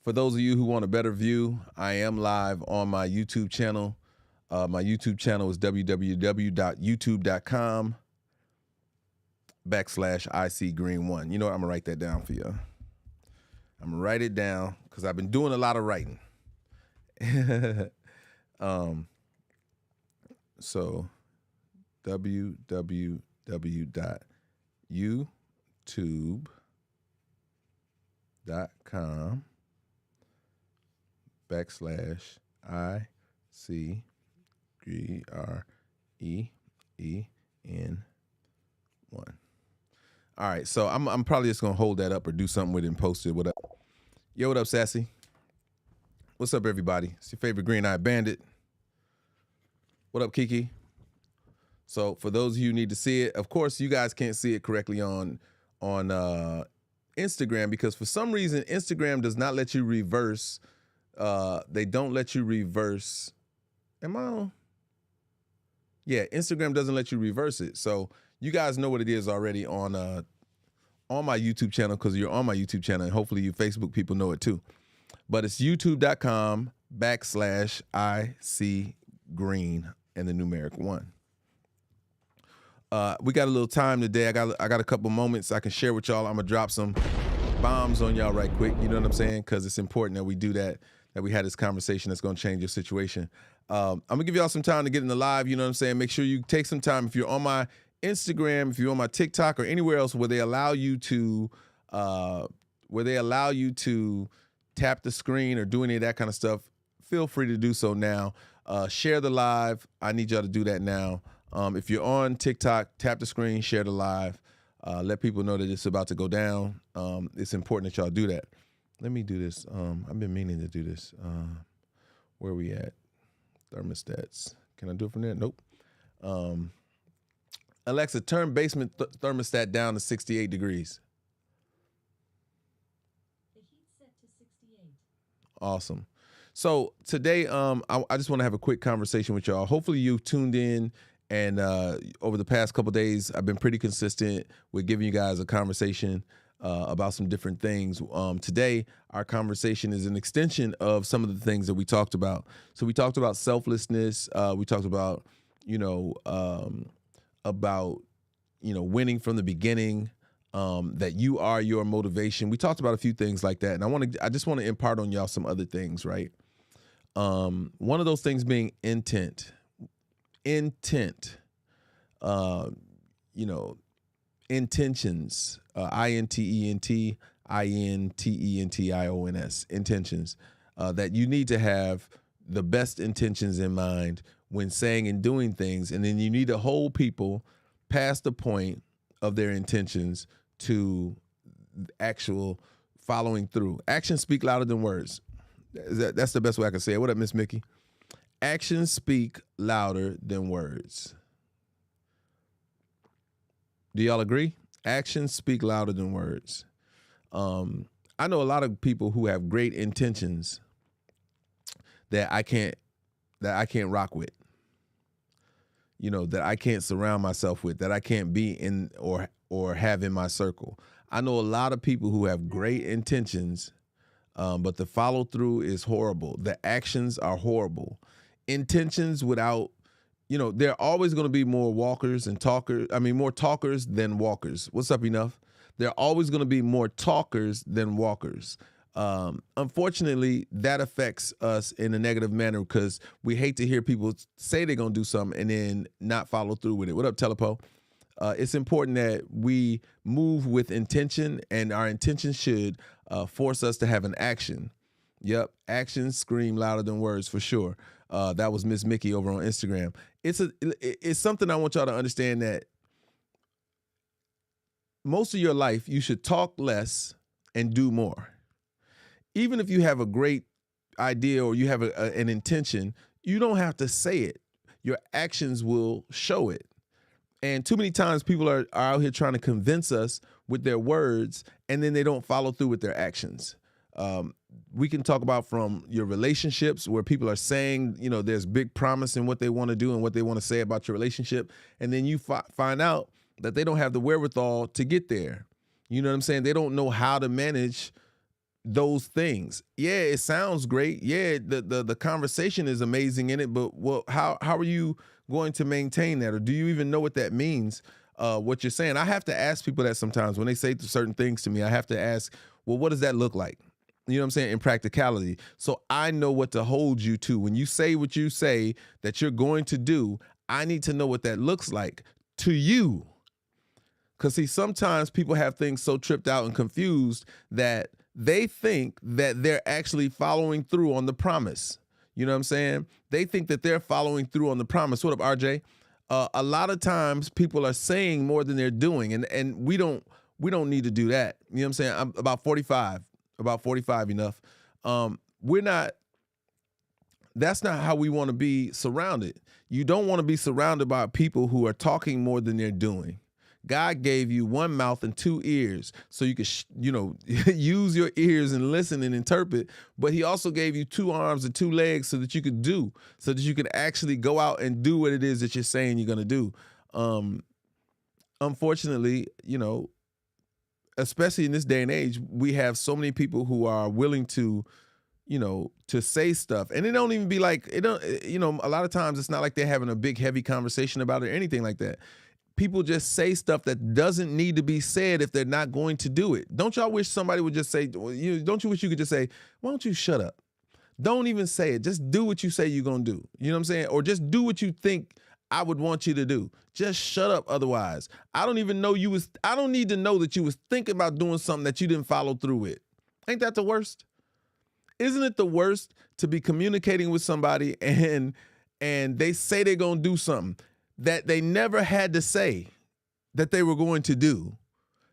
For those of you who want a better view, I am live on my YouTube channel. My YouTube channel is www.youtube.com/ICGreen1. You know what? I'm going to write that down for you. I'm going to write it down because I've been doing a lot of writing. So www.youtube.com/ICGREEN1. All right, so I'm probably just gonna hold that up or do something with it and post it. What up? Yo, what up, Sassy? What's up, everybody? It's your favorite Green Eye Bandit. What up, Kiki? So for those of you who need to see it, of course, you guys can't see it correctly on Instagram because for some reason Instagram does not let you reverse. They don't let you reverse. Am I on? Yeah, Instagram doesn't let you reverse it. So you guys know what it is already on my YouTube channel because you're on my YouTube channel, and hopefully you Facebook people know it too. But it's youtube.com/ICGreen and the numeric 1. We got a little time today. I got a couple moments I can share with y'all. I'm gonna drop some bombs on y'all right quick. You know what I'm saying? Because it's important that we do that we had this conversation that's gonna change your situation. I'm gonna give y'all some time to get in the live. You know what I'm saying? Make sure you take some time. If you're on my Instagram, if you're on my TikTok or anywhere else where they allow you to tap the screen or do any of that kind of stuff, feel free to do so now. Share the live. I need y'all to do that now. If you're on TikTok, tap the screen, share the live. Let people know that it's about to go down. It's important that y'all do that. Let me do this. I've been meaning to do this. Where are we at? Thermostats. Can I do it from there? Nope. Alexa, turn basement thermostat down to 68 degrees. The heat's set to 68. Awesome. So today, I just want to have a quick conversation with y'all. Hopefully you tuned in. And over the past couple of days, I've been pretty consistent with giving you guys a conversation about some different things. Today, our conversation is an extension of some of the things that we talked about. So we talked about selflessness. We talked about, winning from the beginning, that you are your motivation. We talked about a few things like that. And I just want to impart on y'all some other things, right? One of those things being intent. Intentions, INTENTIONS, intentions, that you need to have the best intentions in mind when saying and doing things. And then you need to hold people past the point of their intentions to actual following through. Actions speak louder than words. That's the best way I can say it. What up, Miss Mickey? Actions speak louder than words. Do y'all agree? Actions speak louder than words. I know a lot of people who have great intentions that I can't rock with. That I can't surround myself with, that I can't be in or have in my circle. I know a lot of people who have great intentions, but the follow through is horrible. The actions are horrible. Intentions without, there are always going to be more walkers and talkers. More talkers than walkers. What's up, Enough? There are always going to be more talkers than walkers. Unfortunately, that affects us in a negative manner because we hate to hear people say they're going to do something and then not follow through with it. What up, Telepo? It's important that we move with intention, and our intention should force us to have an action. Yep, actions scream louder than words for sure. That was Miss Mickey over on Instagram. It's something I want y'all to understand, that most of your life you should talk less and do more. Even if you have a great idea or you have an intention, you don't have to say it. Your actions will show it. And too many times people are out here trying to convince us with their words, and then they don't follow through with their actions. We can talk about from your relationships where people are saying, there's big promise in what they want to do and what they want to say about your relationship. And then you find out that they don't have the wherewithal to get there. You know what I'm saying? They don't know how to manage those things. Yeah, it sounds great. Yeah, the conversation is amazing in it, but well, how are you going to maintain that, or do you even know what that means? What you're saying, I have to ask people that sometimes when they say certain things to me. I have to ask, well, what does that look like? You know what I'm saying? In practicality, so I know what to hold you to. When you say what you say that you're going to do, I need to know what that looks like to you. Because, see, sometimes people have things so tripped out and confused that they think that they're actually following through on the promise. You know what I'm saying? They think that they're following through on the promise. What up, RJ? A lot of times people are saying more than they're doing, and we don't need to do that. You know what I'm saying? I'm about 45 enough. We're not. That's not how we want to be surrounded. You don't want to be surrounded by people who are talking more than they're doing. God gave you one mouth and two ears so you could, use your ears and listen and interpret. But he also gave you two arms and two legs so that you could so that you could actually go out and do what it is that you're saying you're going to do. Unfortunately, especially in this day and age, we have so many people who are willing to, to say stuff. And it don't even be like, a lot of times it's not like they're having a big, heavy conversation about it or anything like that. People just say stuff that doesn't need to be said if they're not going to do it. Don't y'all wish somebody would just say, don't you wish you could just say, why don't you shut up? Don't even say it. Just do what you say you're going to do. You know what I'm saying? Or just do what you think I would want you to do. Just shut up otherwise. I don't need to know that you was thinking about doing something that you didn't follow through with. Ain't that the worst? Isn't it the worst to be communicating with somebody and they say they're going to do something that they never had to say that they were going to do?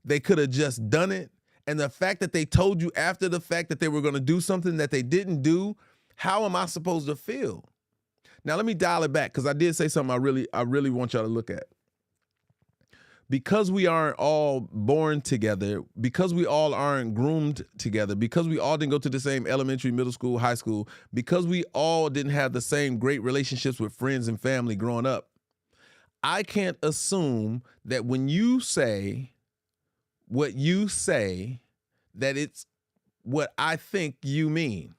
They could have just done it. And the fact that they told you after the fact that they were going to do something that they didn't do, how am I supposed to feel? Now, let me dial it back, because I did say something I really want y'all to look at. Because we aren't all born together, because we all aren't groomed together, because we all didn't go to the same elementary, middle school, high school, because we all didn't have the same great relationships with friends and family growing up, I can't assume that when you say what you say, that it's what I think you mean.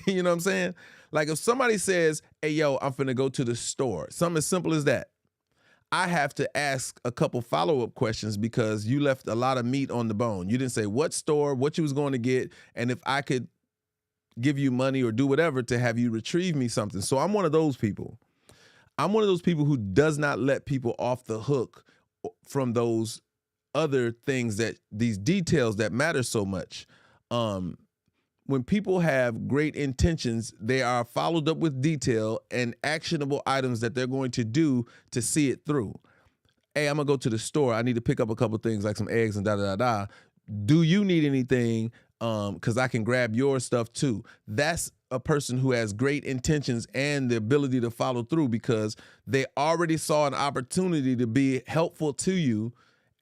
You know what I'm saying? Like if somebody says, hey, yo, I'm finna go to the store, something as simple as that, I have to ask a couple follow-up questions because you left a lot of meat on the bone. You didn't say what store, what you was going to get, and if I could give you money or do whatever to have you retrieve me something. So I'm one of those people. I'm one of those people who does not let people off the hook from those other things, that these details that matter so much. When people have great intentions, they are followed up with detail and actionable items that they're going to do to see it through. Hey, I'm gonna go to the store. I need to pick up a couple things like some eggs and da. Do you need anything? Because I can grab your stuff too. That's a person who has great intentions and the ability to follow through, because they already saw an opportunity to be helpful to you,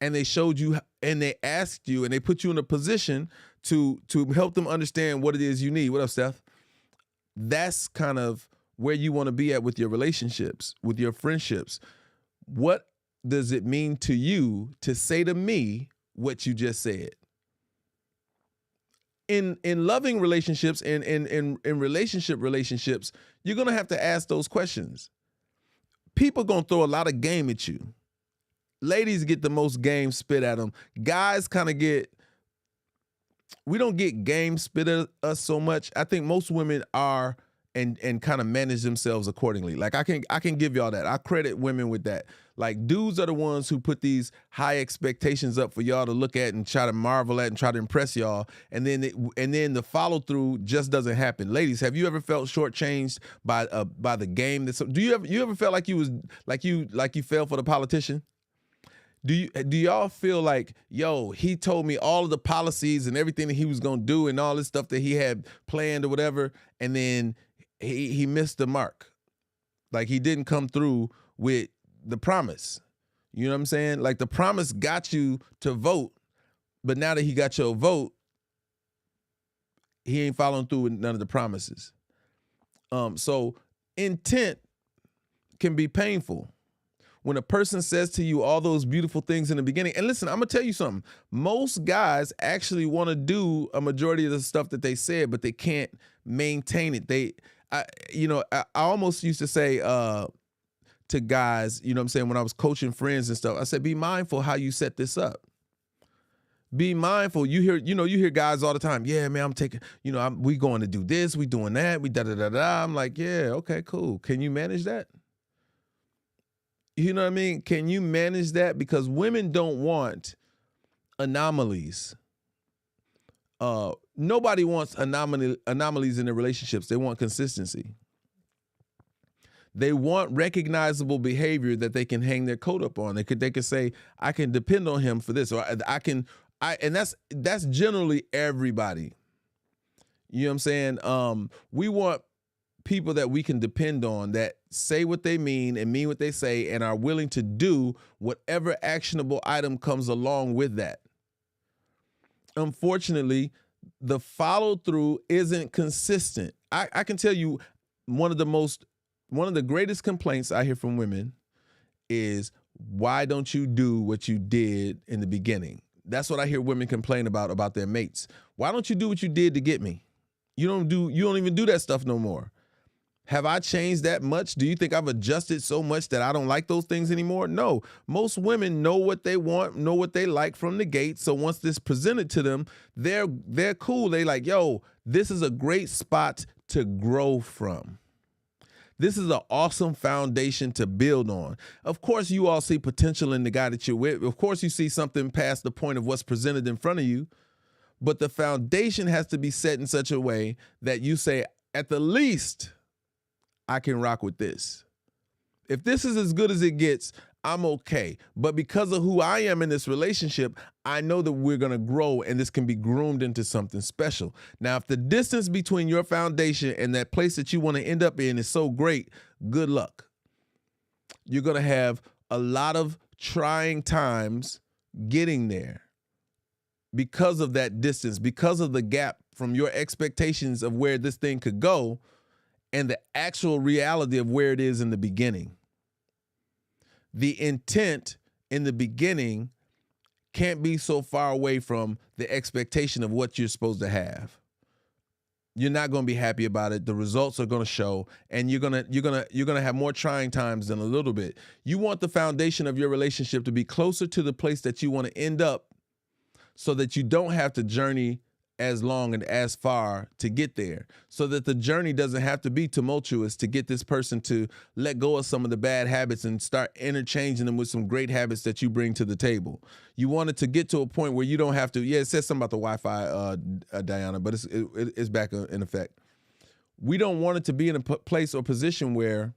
and they showed you and they asked you and they put you in a position to help them understand what it is you need. What up, Steph? That's kind of where you want to be at with your relationships, with your friendships. What does it mean to you to say to me what you just said? In loving relationships, in relationships, you're gonna have to ask those questions. People gonna throw a lot of game at you. Ladies get the most game spit at them. Guys kind of we don't get game spit at us so much. I think most women are and kind of manage themselves accordingly. Like I can give y'all that. I credit women with that. Like dudes are the ones who put these high expectations up for y'all to look at and try to marvel at and try to impress y'all, and then the follow through just doesn't happen. Ladies, have you ever felt shortchanged by the game? Do you ever felt like you fell for the politician? Do y'all feel like, yo, he told me all of the policies and everything that he was gonna do and all this stuff that he had planned or whatever, and then he missed the mark? Like he didn't come through with the promise. You know what I'm saying? Like the promise got you to vote, but now that he got your vote, he ain't following through with none of the promises. So intent can be painful. when a person says to you all those beautiful things in the beginning, and listen, I'm gonna tell you something. Most guys actually want to do a majority of the stuff that they said, but they can't maintain it. I almost used to say to guys, you know what I'm saying, when I was coaching friends and stuff, I said, be mindful how you set this up. Be mindful. You hear guys all the time. Yeah, man, I'm taking, we going to do this, we doing that, we da da da da. I'm like, yeah, okay, cool. Can you manage that? You know what I mean? Can you manage that? Because women don't want anomalies. Nobody wants anomalies in their relationships. They want consistency. They want recognizable behavior that they can hang their coat up on. They could say, I can depend on him for this, or and that's generally everybody. You know what I'm saying? We want people that we can depend on, that say what they mean and mean what they say and are willing to do whatever actionable item comes along with that. Unfortunately, the follow through isn't consistent. I can tell you one of the greatest complaints I hear from women is, why don't you do what you did in the beginning? That's what I hear women complain about their mates. Why don't you do what you did to get me? You don't even do that stuff no more. Have I changed that much? Do you think I've adjusted so much that I don't like those things anymore? No. Most women know what they want, know what they like from the gate. So once this presented to them, they're cool. They like, yo, this is a great spot to grow from. This is an awesome foundation to build on. Of course, you all see potential in the guy that you're with. Of course, you see something past the point of what's presented in front of you. But the foundation has to be set in such a way that you say, at the least, I can rock with this. If this is as good as it gets, I'm okay. But because of who I am in this relationship, I know that we're going to grow and this can be groomed into something special. Now, if the distance between your foundation and that place that you want to end up in is so great, good luck. You're going to have a lot of trying times getting there because of that distance, because of the gap from your expectations of where this thing could go and the actual reality of where it is in the beginning. The intent in the beginning can't be so far away from the expectation of what you're supposed to have. You're not going to be happy about it. The results are going to show, and you're going to have more trying times than a little bit. You want the foundation of your relationship to be closer to the place that you want to end up, so that you don't have to journey as long and as far to get there, so that the journey doesn't have to be tumultuous to get this person to let go of some of the bad habits and start interchanging them with some great habits that you bring to the table. You want it to get to a point where you don't have to, it says something about the Wi-Fi, Diana, but it's back in effect. We don't want it to be in a place or position where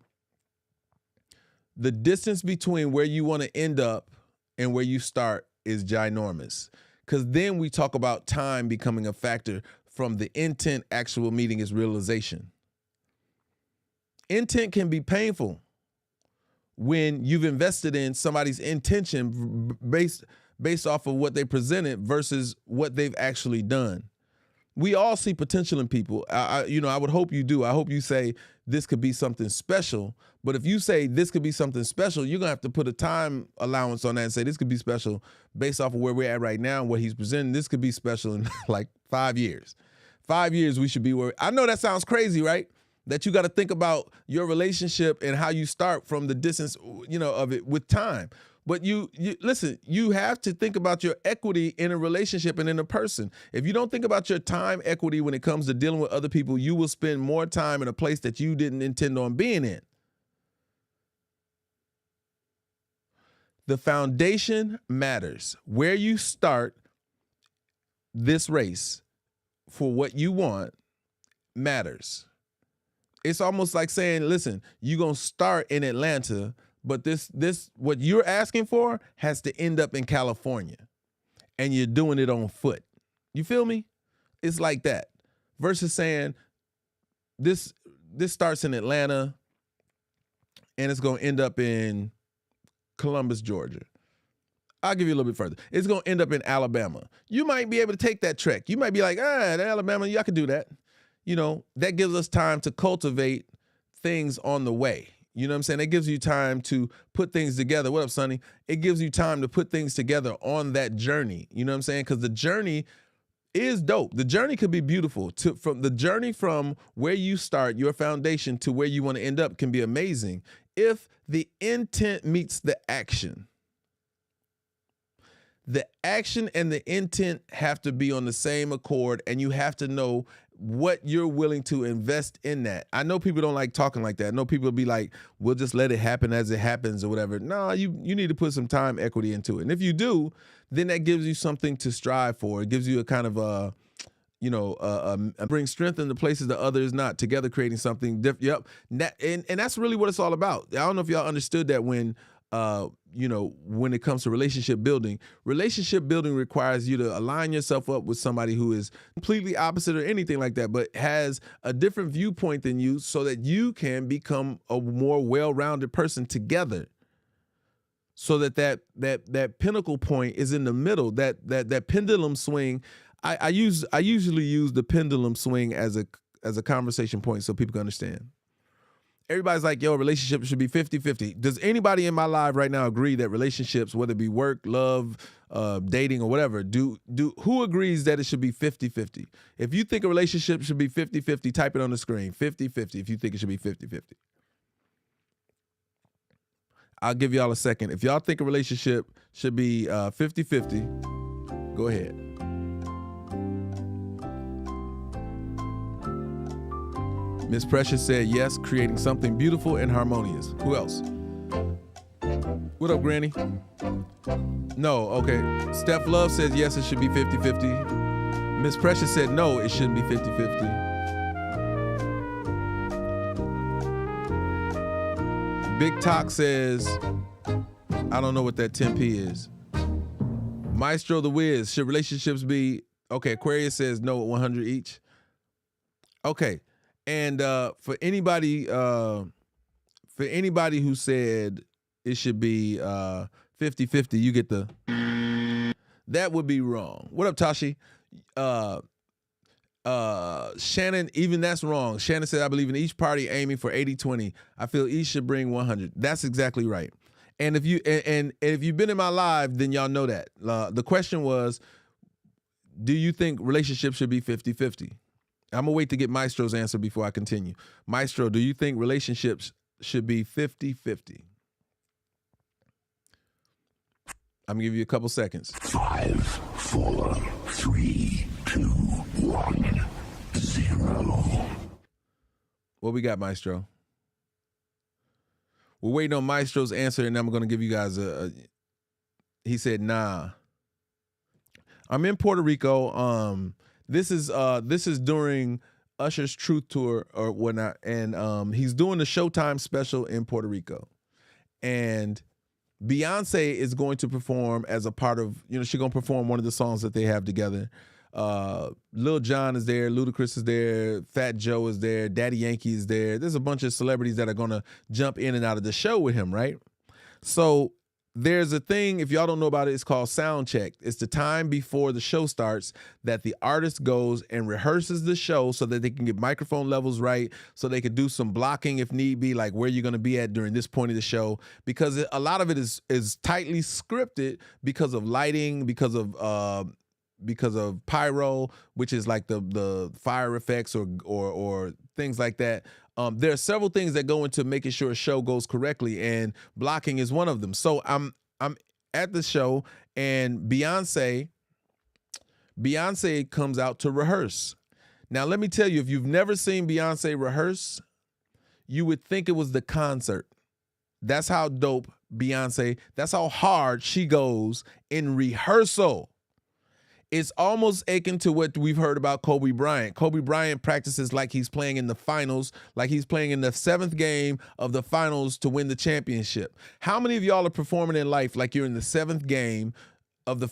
the distance between where you want to end up and where you start is ginormous. Because then we talk about time becoming a factor from the intent actual meeting is realization. Intent can be painful when you've invested in somebody's intention based off of what they presented versus what they've actually done. We all see potential in people. I would hope you do. I hope you say this could be something special. But if you say this could be something special, you're going to have to put a time allowance on that and say this could be special based off of where we're at right now and what he's presenting. This could be special in like 5 years. 5 years we should be where. I know that sounds crazy, right? That you got to think about your relationship and how you start from the distance, of it with time. But you listen, you have to think about your equity in a relationship and in a person. If you don't think about your time equity when it comes to dealing with other people, you will spend more time in a place that you didn't intend on being in. The foundation matters. Where you start this race for what you want matters. It's almost like saying, listen, you're going to start in Atlanta, but this what you're asking for has to end up in California, and you're doing it on foot. You feel me? It's like that. Versus saying this starts in Atlanta and it's going to end up in Columbus, Georgia. I'll give you a little bit further. It's going to end up in Alabama. You might be able to take that trek. You might be like, Alabama, I can do that. That gives us time to cultivate things on the way. You know what I'm saying? It gives you time to put things together. What up, Sonny? It gives you time to put things together on that journey. You know what I'm saying? Because the journey is dope. The journey could be beautiful. From the journey from where you start, your foundation, to where you want to end up can be amazing if the intent meets the action. The action and the intent have to be on the same accord, and you have to know what you're willing to invest in that. I know people don't like talking like that. I know people will be like, we'll just let it happen as it happens or whatever. No, you need to put some time equity into it. And if you do, then that gives you something to strive for. It gives you a kind of bring strength into places that others not, together creating something different. Yep. And that's really what it's all about. I don't know if y'all understood that when it comes to relationship building requires you to align yourself up with somebody who is completely opposite or anything like that, but has a different viewpoint than you so that you can become a more well-rounded person together. So that pinnacle point is in the middle, that pendulum swing. I usually use the pendulum swing as a conversation point so people can understand. Everybody's like, yo, relationships should be 50-50. Does anybody in my live right now agree that relationships, whether it be work, love, dating, or whatever, who agrees that it should be 50-50? If you think a relationship should be 50-50, type it on the screen. 50-50 if you think it should be 50-50. I'll give y'all a second. If y'all think a relationship should be 50-50, go ahead. Miss Precious said yes, creating something beautiful and harmonious. Who else? What up, Granny? No, okay. Steph Love says yes, it should be 50-50. Miss Precious said no, it shouldn't be 50-50. Big Talk says, I don't know what that 10p is. Maestro the Wiz, should relationships be, okay, Aquarius says no, 100 each. Okay. And for anybody who said it should be 50-50, you get the, that would be wrong. What up, Tashi? Shannon, even that's wrong. Shannon said, I believe in each party aiming for 80-20. I feel each should bring 100. That's exactly right. And if you've been in my live, then y'all know that. The question was, do you think relationships should be 50-50? I'm going to wait to get Maestro's answer before I continue. Maestro, do you think relationships should be 50-50? I'm going to give you a couple seconds. 5, 4, 3, 2, 1, 0. What we got, Maestro? We're waiting on Maestro's answer, and I'm going to give you guys he said, nah. I'm in Puerto Rico. This is during Usher's Truth Tour or whatnot, and he's doing the Showtime special in Puerto Rico, and Beyonce is going to perform as a part of, she's gonna perform one of the songs that they have together. Lil Jon is there, Ludacris is there, Fat Joe is there, Daddy Yankee is there. There's a bunch of celebrities that are gonna jump in and out of the show with him, right? So there's a thing, if y'all don't know about it, it's called sound check. It's the time before the show starts that the artist goes and rehearses the show so that they can get microphone levels right, so they could do some blocking if need be, like where you're going to be at during this point of the show, because a lot of it is tightly scripted because of lighting, because of pyro, which is like the fire effects or things like that. There are several things that go into making sure a show goes correctly, and blocking is one of them. So I'm at the show, and Beyonce comes out to rehearse. Now, let me tell you, if you've never seen Beyonce rehearse, you would think it was the concert. That's how dope Beyonce, that's how hard she goes in rehearsal. It's almost akin to what we've heard about Kobe Bryant. Kobe Bryant practices like he's playing in the finals, like he's playing in the 7th game of the finals to win the championship. How many of y'all are performing in life like you're in the 7th game of the finals?